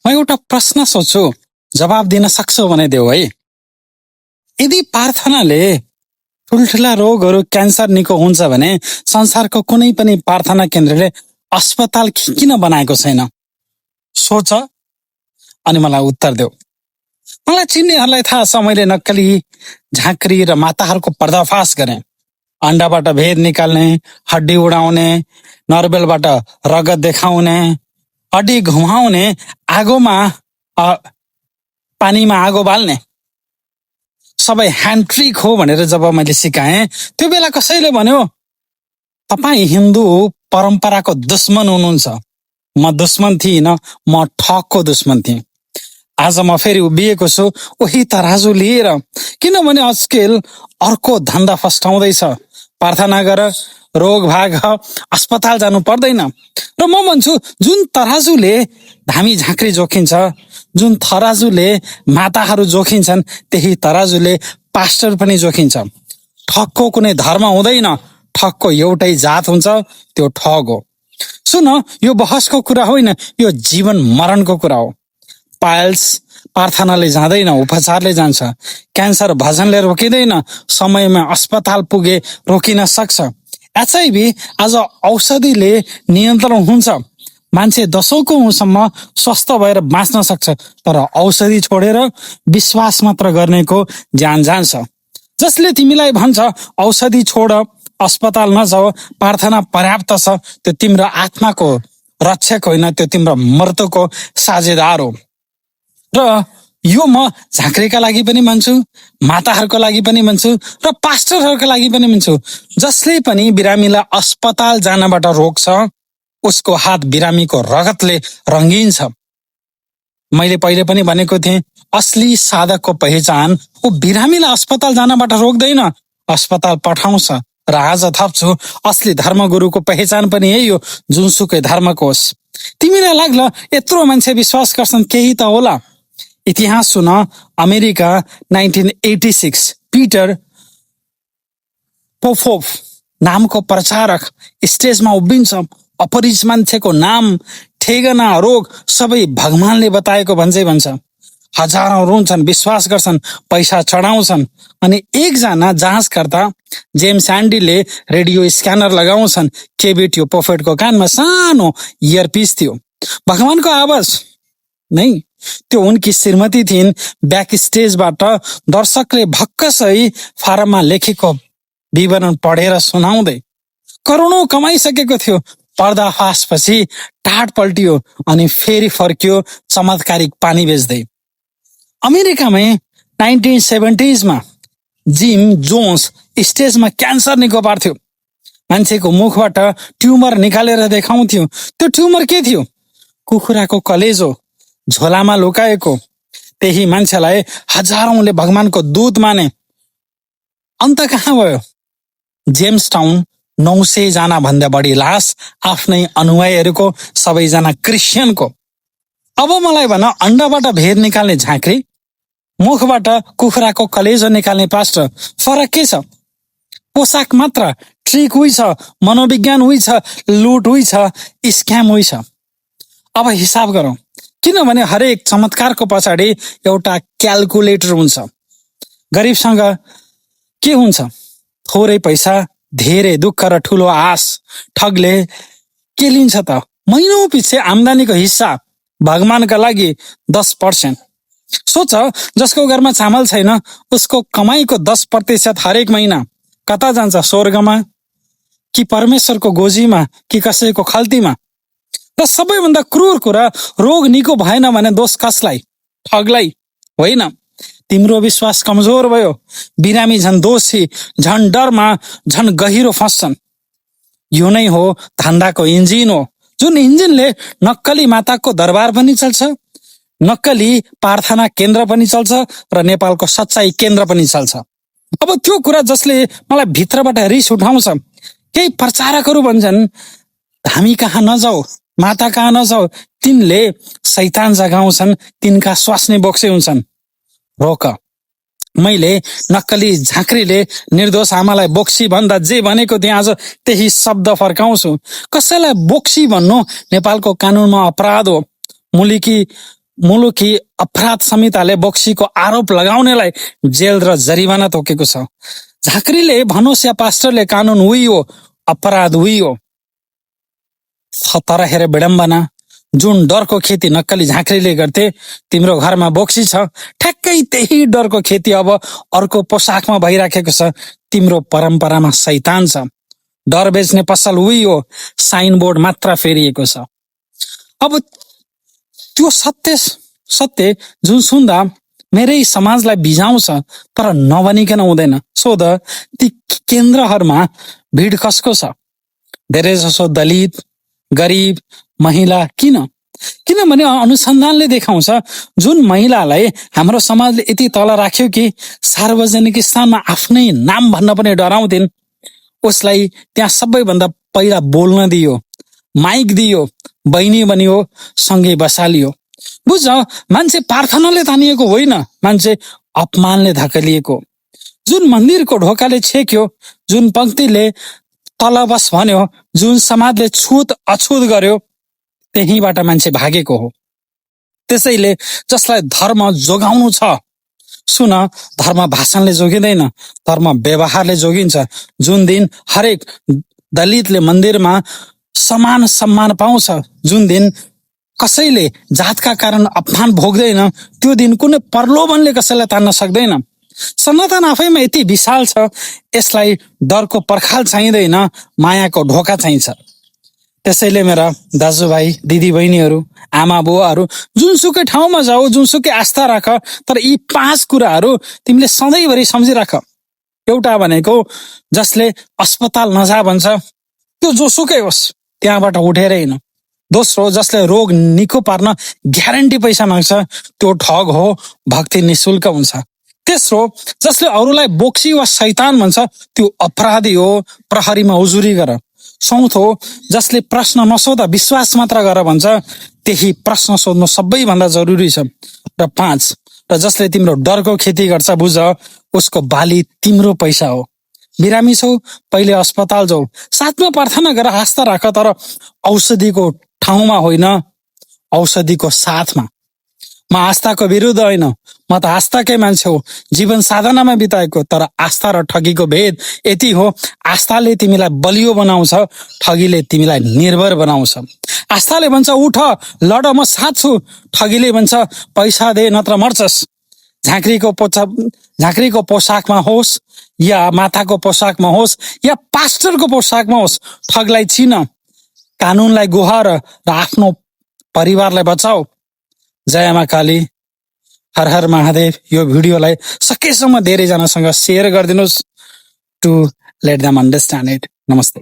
म एउटा प्रश्न सोध्छु, जवाब दिन सक्छौ भने देऊ है। यदि प्रार्थनाले ठुल्ठुला रोगहरू क्यान्सर निको हुन्छ भने संसारको कुनै पनि प्रार्थना केन्द्रले अस्पताल किन बनाएको छैन? सोच अनि मलाई उत्तर देऊ। मलाई चिन्नेहरूलाई थाहा छ, मैले नक्कली झाँक्री र माताहरूको पर्दाफास गरेँ। अन्डाबाट भेद निकाल्ने, हड्डी उडाउने, नर्बेलबाट रगत देखाउने, हड्डी घुमाउने, पानीमा आगो बाल्ने सबै ह्यान्ड ट्रिक हो भनेर जब मैले सिकाएँ, त्यो बेला कसैले भन्यो, तपाईँ हिन्दू परम्पराको दुश्मन हुनुहुन्छ। म दुश्मन थिइनँ, म ठगको दुश्मन थिएँ। आज म फेरि उभिएको छु उही तराजु लिएर, किनभने आजकल अर्को धन्दा फस्टाउँदैछ। प्रार्थना गर, रोग भाग, अस्पताल जानु पर्दैन। र म भन्छु, जुन तराजुले धामी झाँक्री जोखिन्छ, जुन तराजुले माताहरू जोखिन्छन्, त्यही तराजुले पास्टर पनि जोखिन्छ। ठगको कुनै धर्म हुँदैन, ठगको एउटै जात हुन्छ, त्यो ठग हो। सुन, यो बहसको कुरा होइन, यो जीवन मरणको कुरा हो। पाइल्स प्रार्थनाले जाँदैन, उपचारले जान्छ। क्यान्सर भजनले रोकिँदैन, समयमा अस्पताल पुगे रोकिन सक्छ। एचआईभी आज औषधिले नियन्त्रण हुन्छ। मान्छे 10औं औँसम्म स्वस्थ भएर बाँच्न सक्छ, तर औषधि छोडेर विश्वास मात्र गर्नेको ज्यान जान्छ। जसले तिमीलाई भन्छ औषधि छोड, अस्पताल नजाऊ, प्रार्थना पर्याप्त छ, त्यो तिम्रो आत्माको रक्षक होइन, त्यो तिम्रो मृत्युको साझेदार हो। र यो म झाँक्रीका लागि पनि भन्छु, माताहरूको लागि पनि भन्छु, र पास्टरहरूका लागि पनि भन्छु। जसले पनि बिरामीलाई अस्पताल जानबाट रोक्छ, उसको हात बिरामीको रगतले रङ्गिन्छ। मैले पहिले पनि भनेको थिएँ, असली साधकको पहिचान ऊ बिरामीलाई अस्पताल जानबाट रोक्दैन, अस्पताल पठाउँछ। र आज थप्छु, असली धर्मगुरुको पहिचान पनि यही हो, जुनसुकै धर्मको होस्। तिमीलाई लाग्ला यत्रो मान्छे विश्वास गर्छन्, केही त होला। इतिहास सुन, अमेरिका 1986 पिटर पोपोफ नामको प्रचारक स्टेजमा उभिन्छ। अपरिचित मान्छेको नाम, ठेगाना, रोग सबै भगवानले बताएको भन्छ। हजारौं रुन्छन्, विश्वास गर्छन्, पैसा चढाउँछन्। अनि एकजना जाँचकर्ता जेम्स एन्डीले रेडियो स्क्यानर लगाउँछन्। के भेट्यो? पोफेटको कानमा सानो इयरपिस थियो। भगवानको आवाज नै, त्यो उनकी श्रीमती थिइन्। ब्याक स्टेजबाट दर्शकले भक्कसै फारममा लेखेको विवरण पढेर सुनाउँदै। करोडौं कमाइसकेको थियो। पर्दाफासपछि टाट पल्टियो अनि फेरि फर्कियो चमत्कारिक पानी बेच्दै। अमेरिकामै 1970s जिम जोन्स स्टेजमा क्यान्सर निको पार्थ्यो। मान्छेको मुखबाट ट्युमर निकालेर देखाउँथ्यो। त्यो ट्युमर के थियो? कुखुराको कलेजो, झोलामा लुकाएको। त्यही मान्छेलाई हजारौंले भगवानको दूत माने। अन्त कहाँ भयो? जेम्स टाउन 900 जना भन्दा बढी लास, आफ्नै अनुयायीहरूको, सबैजना क्रिस्चियनको। अब मलाई भन, अन्डाबाट भेद निकाल्ने झाँक्री, मुखबाट कुखुराको कलेजो निकाल्ने पास्टर, फरक के छ? पोसाक मात्र। ट्रिक उही छ, मनोविज्ञान उही छ, लुट उही छ, स्क्याम उही छ। अब हिसाब गरौँ, किनभने हरेक चमत्कारको पछाडि एउटा क्यालकुलेटर हुन्छ। गरिबसँग के हुन्छ? थोरै पैसा, धेरै दुःख र ठुलो आश। ठगले के लिन्छ त? महिनौ पछि आम्दानीको हिस्सा। भगवानका लागि 10%। सोच, जसको घरमा चामल छैन, उसको कमाईको 10% हरेक महिना कता जान्छ? स्वर्गमा कि परमेश्वरको गोजीमा कि कसैको खल्तीमा? र सबैभन्दा क्रूर कुरा, रोग निको भएन भने दोष कसलाई? ठगलाई होइन, तिम्रो विश्वास कमजोर भयो। बिरामी झन् दोषी, झन् डरमा, झन् गहिरो फस्छन्। यो नै हो धन्दाको इन्जिन हो, जुन इन्जिनले नक्कली माताको दरबार पनि चल्छ, नक्कली प्रार्थना केन्द्र पनि चल्छ, र नेपालको सच्चाई केन्द्र पनि चल्छ। अब त्यो कुरा जसले मलाई भित्रबाट रिस उठाउँछ, केही प्रचारकहरू भन्छन् हामी कहाँ नजाऊ, माता कहाँ नजाऊ, तिनले शैतान जगाउँछन्, तिनका स्वास्नी बोक्से हुन्छन्। रोक, मैले नक्कली झाँक्रीले निर्दोष आमालाई बोक्सी भन्दा जे भनेको थिएँ, आज त्यही शब्द फर्काउँछु। कसैलाई बोक्सी भन्नु नेपालको कानुनमा अपराध हो। मुलुकी मुलुकी अपराध संहिताले बोक्सीको आरोप लगाउनेलाई जेल र जरिवाना तोकेको छ। झाँक्रीले भनोस् या पास्टरले कानुन उही हो, अपराध उही हो। तर हेर विडम्बना, जुन डरको खेती नक्कली झाँक्रीले गर्थे, तिम्रो घरमा बोक्सी छ, ठ्याक्कै त्यही डरको खेती अब अर्को पोसाकमा भइराखेको छ। तिम्रो परम्परामा शैतान छ। डर बेच्ने पसल उही हो, साइन बोर्ड मात्र फेरिएको छ। अब त्यो सत्य जुन सुन्दा मेरै समाजलाई बिझाउँछ, तर नभनिकन हुँदैन। सोध, ती केन्द्रहरूमा भिड कसको छ? धेरै जसो दलित, गरिब, महिला। किनभने अनुसन्धानले देखाउँछ, जुन महिलालाई हाम्रो समाजले यति तल राख्यो कि सार्वजनिक स्थानमा आफ्नै नाम भन्न पनि डराउँथिन्, उसलाई त्यहाँ सबैभन्दा पहिला बोल्न दियो, माइक दियो, बहिनी बनियो, सँगै बसालियो। बुझ, मान्छे प्रार्थनाले तानिएको होइन, मान्छे अपमानले धकेलिएको। जुन मन्दिरको ढोकाले छेक्यो, जुन पंक्तिले तल बस भन्यो, जुन समाजले छुत अछुत गर्यो, त्यहीबाट मान्छे भागेको हो। त्यसैले जसलाई धर्म जोगाउनु छ, सुन, धर्म भाषणले जोगिँदैन, धर्म व्यवहारले जोगिन्छ। जुन दिन हरेक दलितले मन्दिरमा समान सम्मान पाउँछ, जुन दिन कसैले जातका कारण अपमान भोग्दैन, त्यो दिन कुनै प्रलोभनले कसैलाई तान्न सक्दैन। सनातन आफैमा यति विशाल छ, यसलाई डरको पर्खाल चाहिँदैन, मायाको ढोका चाहिन्छ। त्यसैले मेरा दाजुभाइ दिदीबहिनीहरू, आमा बुवाहरू, जुनसुकै ठाउँमा जाऊ, जुनसुकै आस्था राख, तर यी 5 कुराहरू तिमीले सधैँभरि सम्झिराख। एउटा भनेको, जसले अस्पताल नजा भन्छ, त्यो जोसुकै होस्, त्यहाँबाट उठेर हिँड। दोस्रो, जसले रोग निको पार्न ग्यारेन्टी पैसा माग्छ, त्यो ठग हो, भक्ति निशुल्क हुन्छ। तेस्रो, जसले अरूलाई बोक्सी वा शैतान भन्छ, त्यो अपराधी हो, प्रहरीमा उजुरी गर। चौथो, जसले प्रश्न नसोध विश्वास मात्र गर भन्छ, त्यही प्रश्न सोध्नु सबैभन्दा जरुरी छ। र 5, र जसले तिम्रो डरको खेती गर्छ, बुझ, उसको बाली तिम्रो पैसा हो। बिरामी छौ, पहिले अस्पताल जाऊ, साथमा प्रार्थना गर, आस्था राख, तर औषधिको ठाउँमा होइन, औषधिको साथमा। म आस्थाको विरुद्ध होइन, म त आस्थाकै मान्छे हो, जीवन साधनामा बिताएको। तर आस्था र ठगीको भेद यति हो, आस्थाले तिमीलाई बलियो बनाउँछ, ठगीले तिमीलाई निर्भर बनाउँछ। आस्थाले भन्छ उठ लड, म साथ छु, ठगीले भन्छ पैसा दे नत्र मर्छस्। झाँक्रीको पोसाकमा होस् या माताको पोसाकमा होस् या पास्टरको पोसाकमा होस्, ठगलाई चिन, कानुनलाई गुहार र आफ्नो परिवारलाई बचाऊ। जय मा काली, हर हर महादेव। यो भिडियोलाई सकेसम्म धेरैजनासँग सेयर गरिदिनुहोस्, to let them understand it. नमस्ते।